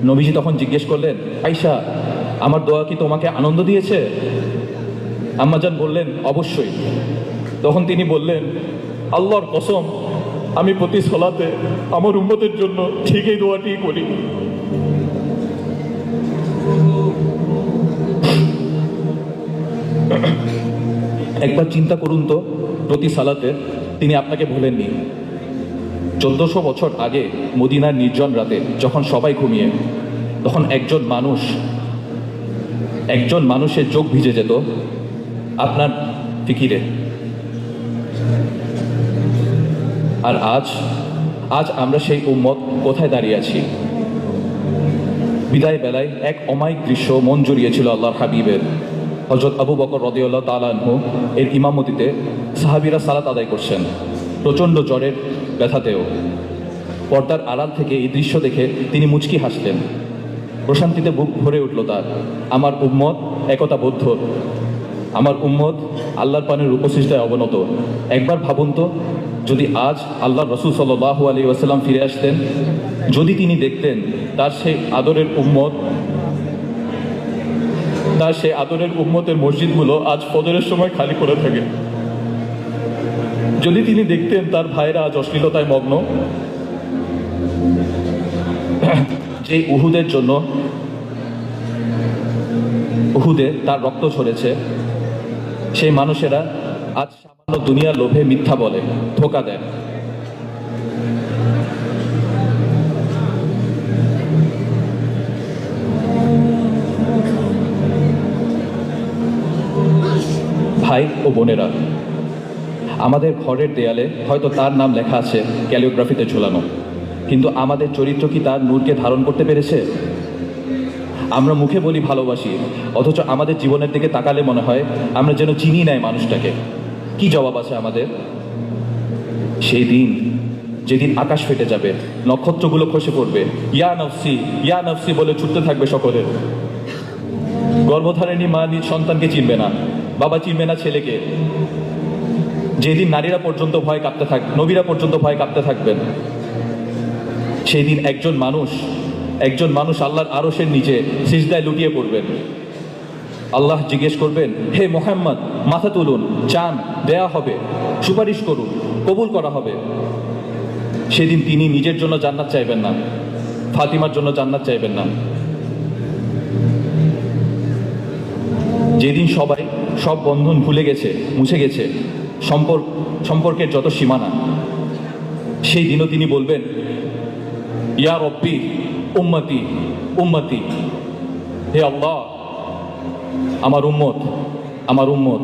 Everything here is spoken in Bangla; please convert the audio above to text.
নবীজি তখন জিজ্ঞেস করলেন, আয়েশা, আমার দোয়া কি তোমাকে আনন্দ দিয়েছে? আম্মাজান বললেন, অবশ্যই। তখন তিনি বললেন, আল্লাহর কসম, আমি প্রতি সলাতে আমার উম্মতের জন্য ঠিক এই দোয়াটি করি। একবার চিন্তা করুন তো, প্রতি সালাতে তিনি আপনাকে ভোলেননি। 1400 বছর আগে মদিনার নির্জন রাতে যখন সবাই ঘুমিয়ে, তখন একজন মানুষের চোখ ভিজে যেত আপনার ফিকিরে। আর আজ আমরা সেই উম্মত কোথায় দাঁড়িয়ে আছি? বিদায় বেলায় এক অমায়িক দৃশ্য মন জড়িয়েছিল আল্লাহর হাবিবের। হযরত আবু বকর রাদিয়াল্লাহু তাআলা আনহু এর ইমামতিতে সাহাবীরা সালাত আদায় করছেন, প্রচণ্ড জ্বরের ব্যথাতেও। পর্দার আড়াল থেকে এই দৃশ্য দেখে তিনি মুচকি হাসলেন। প্রশান্তিতে বুক ভরে উঠল তার। আমার উম্মত একতাবদ্ধ, আমার উম্মত আল্লাহর পানের উপসৃষ্টায় অবনত। একবার ভাবুন তো, যদি আজ আল্লাহর রাসূল সাল্লাল্লাহু আলাইহি ওয়াসাল্লাম ফিরে আসতেন, যদি তিনি দেখতেন তার সেই আদরের উম্মতের মসজিদগুলো আজ ফজরের সময় খালি করে থাকে, যদি তিনি দেখতেন তার ভাইরা আজ অশ্লীলতায় মগ্ন, যে উহুদে তার রক্ত ঝরেছে, সেই মানুষেরা আজ সামান্য দুনিয়ার লোভে মিথ্যা বলে, ধোঁকা দেয়। ভাই ও বোনেরা, আমাদের ঘরের দেয়ালে হয়তো তার নাম লেখা আছে ক্যালিওগ্রাফিতে ঝোলানো, কিন্তু আমাদের চরিত্র কি তার নূরকে ধারণ করতে পেরেছে? আমরা মুখে বলি ভালোবাসি, অথচ আমাদের জীবনের দিকে তাকালে মনে হয় আমরা যেন চিনি নাই মানুষটাকে। কি জবাব আছে আমাদের? সেই দিন, যেদিন আকাশ ফেটে যাবে, নক্ষত্রগুলো খসে পড়বে, ইয়া নফসি ইয়া নফসি বলে ছুটতে থাকবে সকলে। গর্ভধারিণী মা নিজ সন্তানকে চিনবে না, বাবা চিনবে না ছেলেকে। যেদিন নারীরা পর্যন্ত নবীরা পর্যন্ত ভয় কাঁপতে থাকবেন। সেই দিন একজন মানুষ আল্লাহর আরশের নিচে সিজদায় লুটিয়ে পড়বেন। আল্লাহ জিজ্ঞেস করবেন, হে মুহাম্মদ, মাথা তুলুন, চান, দেয়া হবে, সুপারিশ করুন, কবুল করা হবে। সেদিন তিনি নিজের জন্য জান্নাত চাইবেন না, ফাতিমার জন্য জান্নাত চাইবেন না। যেদিন সব বন্ধন ভুলে গেছে, মুছে গেছে, সম্পর্কের যত সীমানা, সেই দিনও তিনি বলবেন, ইয়া রব্বি উম্মতি উম্মতি, হে আল্লাহ, আমার উম্মত।